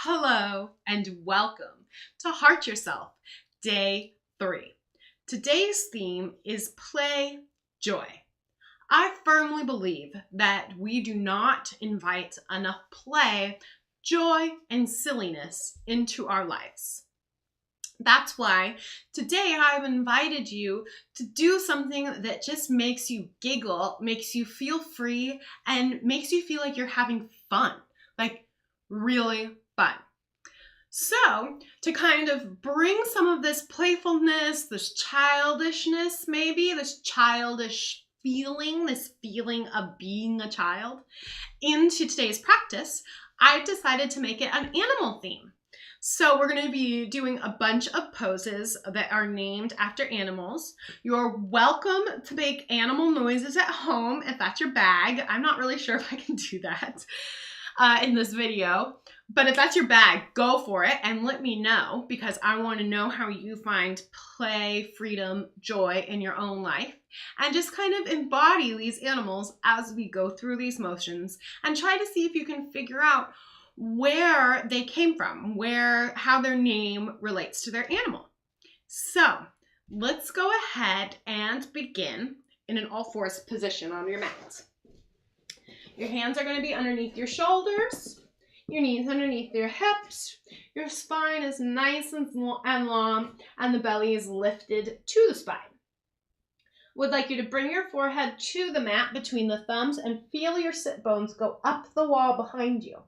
Hello and welcome to Heart Yourself, Day 3. Today's theme is play joy. I firmly believe that we do not invite enough play, joy, and silliness into our lives. That's why today I've invited you to do something that just makes you giggle, makes you feel free, and makes you feel like you're having fun. Like really fun. So, to kind of bring some of this playfulness, this childishness, maybe, this childish feeling, this feeling of being a child, into today's practice, I decided to make it an animal theme. So we're going to be doing a bunch of poses that are named after animals. You're welcome to make animal noises at home if that's your bag. I'm not really sure if I can do that in this video. But if that's your bag, go for it and let me know, because I want to know how you find play, freedom, joy in your own life, and just kind of embody these animals as we go through these motions and try to see if you can figure out where they came from, how their name relates to their animal. So let's go ahead and begin in an all fours position on your mat. Your hands are going to be underneath your shoulders. Your knees underneath your hips, your spine is nice and long, and the belly is lifted to the spine. Would like you to bring your forehead to the mat between the thumbs and feel your sit bones go up the wall behind you.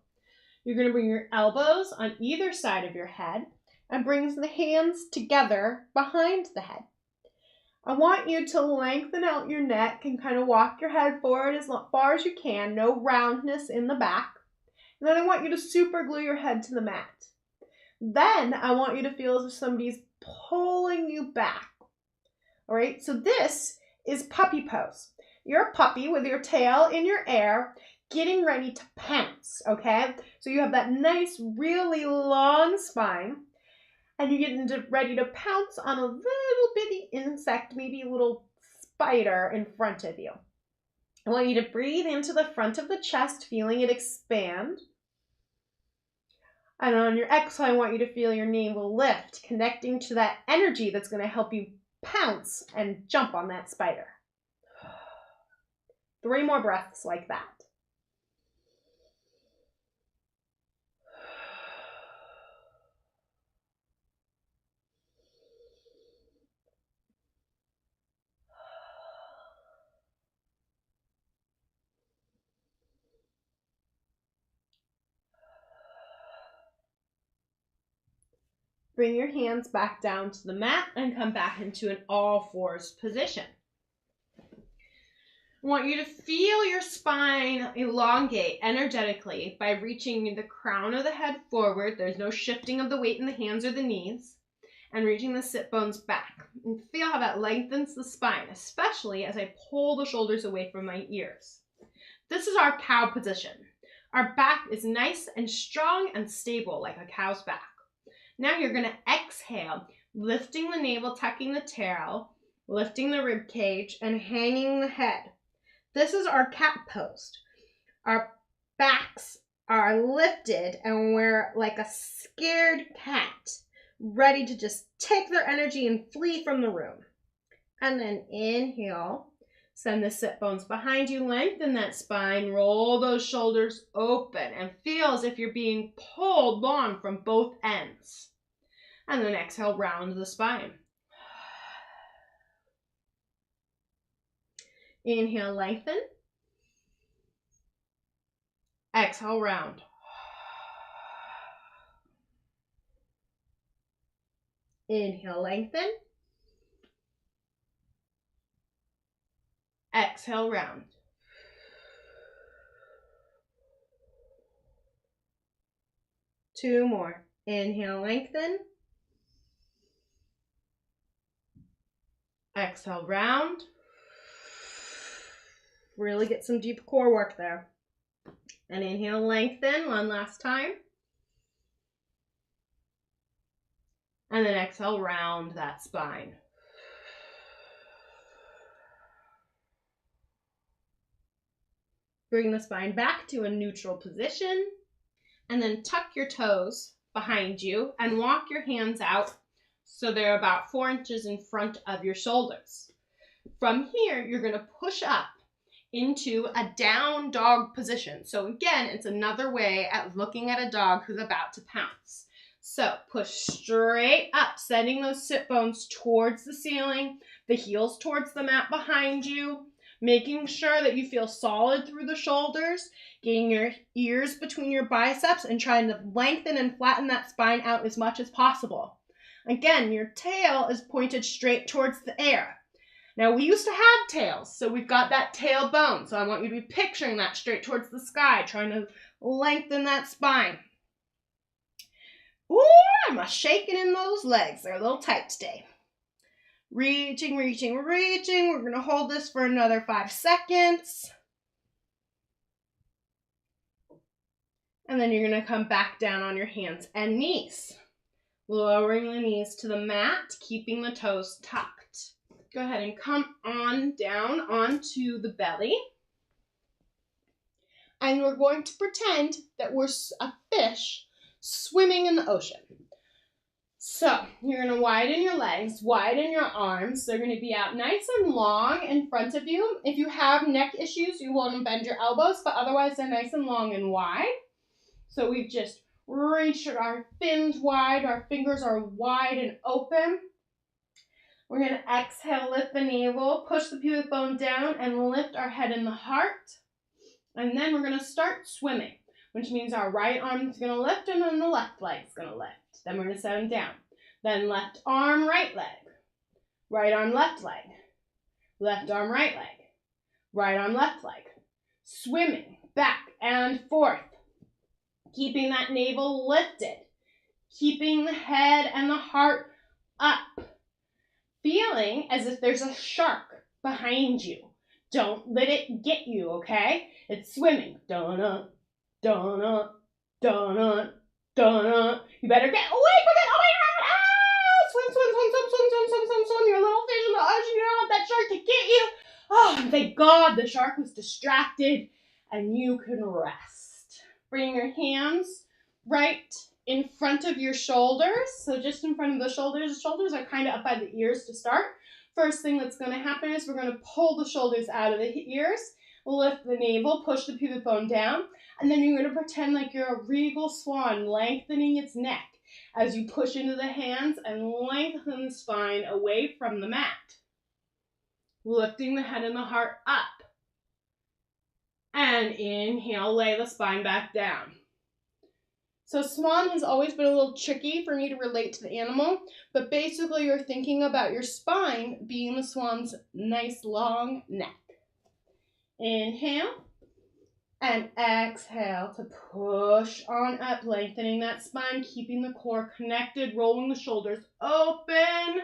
You're going to bring your elbows on either side of your head and bring the hands together behind the head. I want you to lengthen out your neck and kind of walk your head forward as far as you can, no roundness in the back. And then I want you to super glue your head to the mat. Then I want you to feel as if somebody's pulling you back. All right, so this is puppy pose. You're a puppy with your tail in your air, getting ready to pounce, okay? So you have that nice, really long spine, and you're getting ready to pounce on a little bitty insect, maybe a little spider in front of you. I want you to breathe into the front of the chest, feeling it expand. And on your exhale, I want you to feel your navel lift, connecting to that energy that's going to help you pounce and jump on that spider. 3 more breaths like that. Bring your hands back down to the mat and come back into an all fours position. I want you to feel your spine elongate energetically by reaching the crown of the head forward. There's no shifting of the weight in the hands or the knees. And reaching the sit bones back. And feel how that lengthens the spine, especially as I pull the shoulders away from my ears. This is our cow position. Our back is nice and strong and stable like a cow's back. Now you're going to exhale, lifting the navel, tucking the tail, lifting the rib cage, and hanging the head. This is our cat pose. Our backs are lifted and we're like a scared cat, ready to just take their energy and flee from the room. And then inhale, send the sit bones behind you, lengthen that spine, roll those shoulders open, and feel as if you're being pulled long from both ends. And then exhale, round the spine. Inhale, lengthen. Exhale, round. Inhale, lengthen. Exhale, round. Two more. Inhale, lengthen. Exhale, round. Really get some deep core work there. And inhale, lengthen one last time. And then exhale, round that spine. Bring the spine back to a neutral position. And then tuck your toes behind you and walk your hands out so they're about 4 inches in front of your shoulders. From here, you're going to push up into a down dog position. So again, it's another way at looking at a dog who's about to pounce. So push straight up, sending those sit bones towards the ceiling, the heels towards the mat behind you, making sure that you feel solid through the shoulders, getting your ears between your biceps and trying to lengthen and flatten that spine out as much as possible. Again, your tail is pointed straight towards the air. Now, we used to have tails, so we've got that tail bone. So I want you to be picturing that straight towards the sky, trying to lengthen that spine. Ooh, I'm shaking in those legs. They're a little tight today. Reaching, reaching, reaching. We're going to hold this for another 5 seconds. And then you're going to come back down on your hands and knees. Lowering the knees to the mat, keeping the toes tucked. Go ahead and come on down onto the belly. And we're going to pretend that we're a fish swimming in the ocean. So you're going to widen your legs, widen your arms. They're going to be out nice and long in front of you. If you have neck issues, you want to bend your elbows, but otherwise they're nice and long and wide. So we've just reached our fins wide. Our fingers are wide and open. We're going to exhale, lift the navel, push the pubic bone down, and lift our head and the heart. And then we're going to start swimming, which means our right arm is going to lift and then the left leg is going to lift. Then we're going to set them down. Then left arm, right leg. Right arm, left leg. Left arm, right leg. Right arm, left leg. Swimming back and forth. Keeping that navel lifted. Keeping the head and the heart up. Feeling as if there's a shark behind you. Don't let it get you, okay? It's swimming. Dun-dun, dun-dun, dun-dun, dun-dun. You better get away from it. Oh my God! Ah! Swim, swim, swim, swim, swim, swim, swim, swim, swim. You're a little fish in the ocean. You don't want that shark to get you. Oh, and thank God the shark was distracted and you can rest. Bring your hands right in front of your shoulders. So just in front of the shoulders. The shoulders are kind of up by the ears to start. First thing that's going to happen is we're going to pull the shoulders out of the ears, lift the navel, push the pubic bone down, and then you're going to pretend like you're a regal swan, lengthening its neck as you push into the hands and lengthen the spine away from the mat. Lifting the head and the heart up. And inhale, lay the spine back down. So swan has always been a little tricky for me to relate to the animal, but basically you're thinking about your spine being the swan's nice long neck. Inhale and exhale to push on up, lengthening that spine, keeping the core connected, rolling the shoulders open.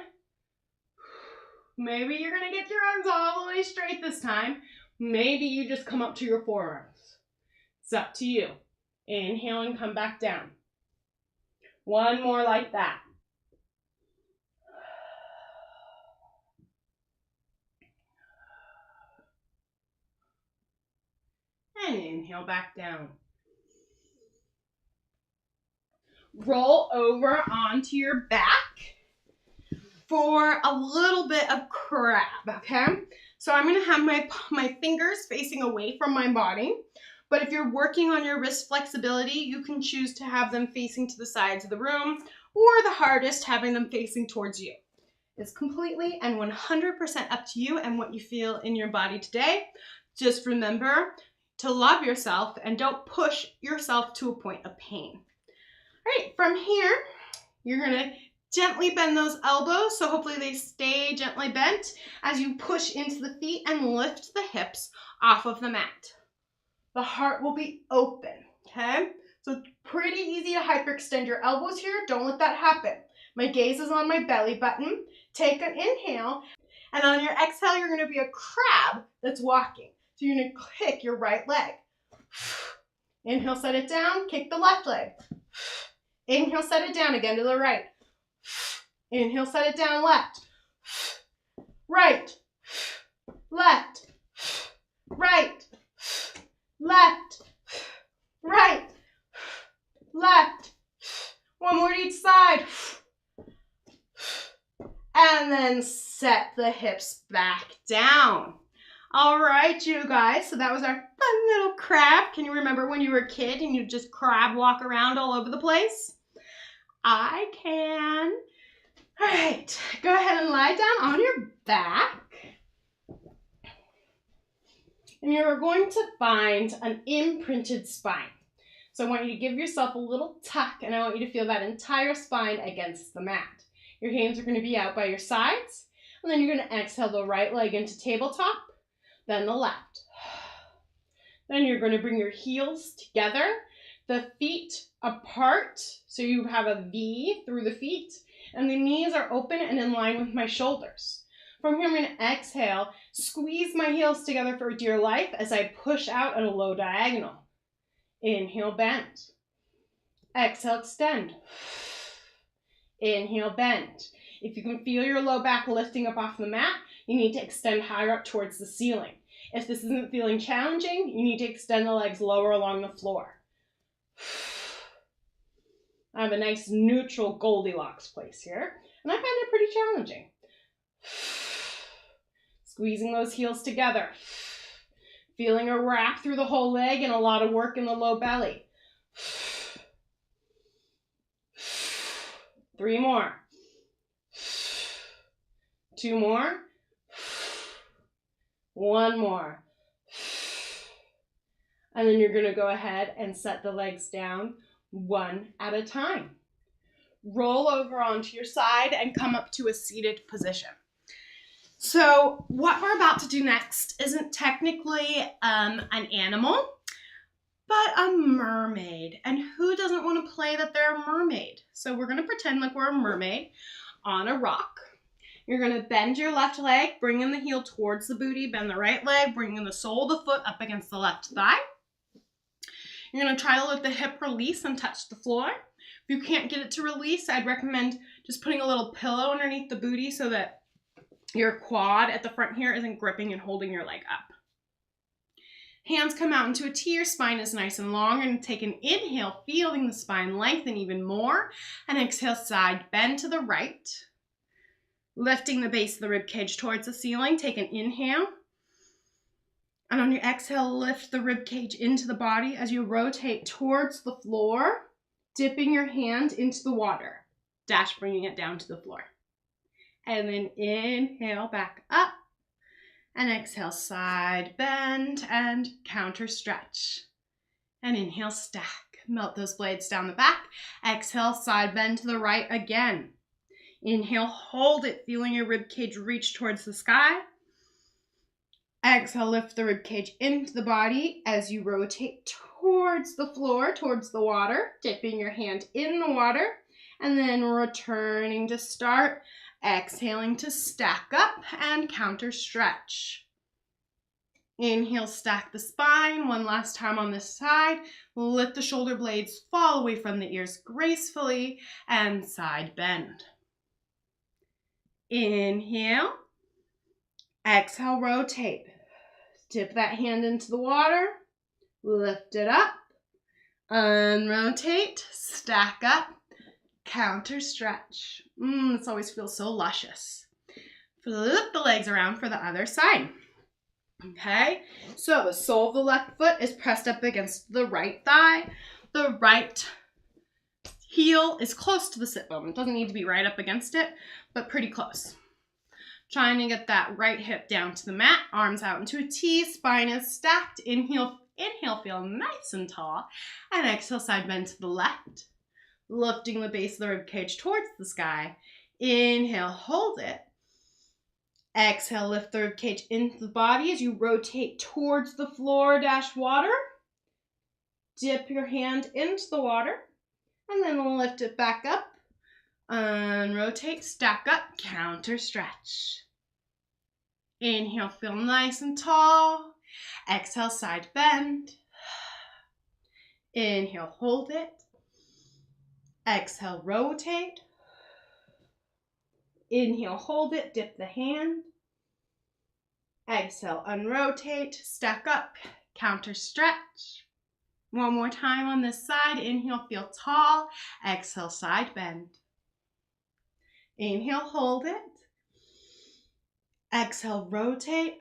Maybe you're going to get your arms all the way straight this time. Maybe you just come up to your forearms. It's up to you. Inhale and come back down. One more like that. And inhale back down. Roll over onto your back for a little bit of crab, okay? So I'm going to have my fingers facing away from my body. But if you're working on your wrist flexibility, you can choose to have them facing to the sides of the room, or the hardest, having them facing towards you. It's completely and 100% up to you and what you feel in your body today. Just remember to love yourself and don't push yourself to a point of pain. All right, from here, you're going to gently bend those elbows, so hopefully they stay gently bent as you push into the feet and lift the hips off of the mat. The heart will be open, okay? So it's pretty easy to hyperextend your elbows here. Don't let that happen. My gaze is on my belly button. Take an inhale, and on your exhale, you're going to be a crab that's walking. So you're going to kick your right leg. Inhale, set it down, kick the left leg. Inhale, set it down again to the right. Inhale, set it down, left. Right. Left. Right. Left, right, left. One more to each side. And then set the hips back down. All right, you guys, so that was our fun little crab. Can you remember when you were a kid and you just crab walk around all over the place? I can. All right, go ahead and lie down on your back. And you're going to find an imprinted spine. So I want you to give yourself a little tuck, and I want you to feel that entire spine against the mat. Your hands are going to be out by your sides, and then you're going to exhale the right leg into tabletop, then the left. Then you're going to bring your heels together, the feet apart, so you have a V through the feet, and the knees are open and in line with my shoulders. From here, I'm going to exhale, squeeze my heels together for dear life as I push out at a low diagonal. Inhale, bend. Exhale, extend. Inhale, bend. If you can feel your low back lifting up off the mat, you need to extend higher up towards the ceiling. If this isn't feeling challenging, you need to extend the legs lower along the floor. I have a nice neutral Goldilocks place here, and I find it pretty challenging. Squeezing those heels together. Feeling a wrap through the whole leg and a lot of work in the low belly. 3 more. 2 more. 1 more. And then you're going to go ahead and set the legs down one at a time. Roll over onto your side and come up to a seated position. So what we're about to do next isn't technically an animal, but a mermaid. And who doesn't want to play that they're a mermaid? So we're going to pretend like we're a mermaid on a rock. You're going to bend your left leg, bring in the heel towards the booty, bend the right leg, bring in the sole of the foot up against the left thigh. You're going to try to let the hip release and touch the floor. If you can't get it to release, I'd recommend just putting a little pillow underneath the booty so that your quad at the front here isn't gripping and holding your leg up. Hands come out into a T, your spine is nice and long. You're going to take an inhale, feeling the spine lengthen even more, and exhale, side bend to the right. Lifting the base of the rib cage towards the ceiling, take an inhale. And on your exhale, lift the rib cage into the body as you rotate towards the floor, dipping your hand into the water, dash bringing it down to the floor. And then inhale back up and exhale, side bend and counter stretch. And inhale, stack, melt those blades down the back. Exhale, side bend to the right again. Inhale, hold it, feeling your rib cage reach towards the sky. Exhale, lift the rib cage into the body as you rotate towards the floor, towards the water, dipping your hand in the water, and then returning to start. Exhaling to stack up and counter stretch. Inhale, stack the spine. One last time on this side. Let the shoulder blades fall away from the ears gracefully and side bend. Inhale. Exhale, rotate. Dip that hand into the water. Lift it up. Unrotate. Stack up. Counter stretch. This always feels so luscious. Flip the legs around for the other side. Okay, so the sole of the left foot is pressed up against the right thigh. The right heel is close to the sit bone. It doesn't need to be right up against it, but pretty close. Trying to get that right hip down to the mat, arms out into a T, spine is stacked. Inhale, feel nice and tall, and exhale, side bend to the left. Lifting the base of the rib cage towards the sky. Inhale, hold it. Exhale, lift the rib cage into the body as you rotate towards the floor dash water. Dip your hand into the water and then lift it back up. Unrotate, stack up, counter stretch. Inhale, feel nice and tall. Exhale, side bend. Inhale, hold it. Exhale, rotate. Inhale, hold it, dip the hand. Exhale, unrotate, stack up, counter stretch. One more time on this side. Inhale, feel tall. Exhale, side bend. Inhale, hold it. Exhale, rotate.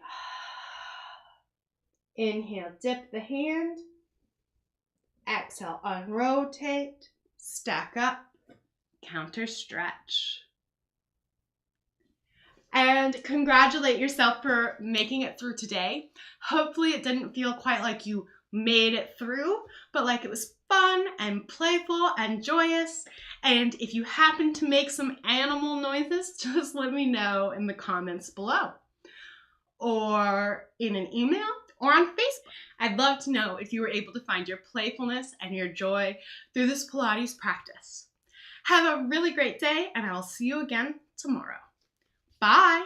Inhale, dip the hand. Exhale, unrotate. Stack up. Counter stretch. And congratulate yourself for making it through today. Hopefully it didn't feel quite like you made it through, but like it was fun and playful and joyous. And if you happen to make some animal noises, just let me know in the comments below, or in an email, or on Facebook. I'd love to know if you were able to find your playfulness and your joy through this Pilates practice. Have a really great day, and I will see you again tomorrow. Bye!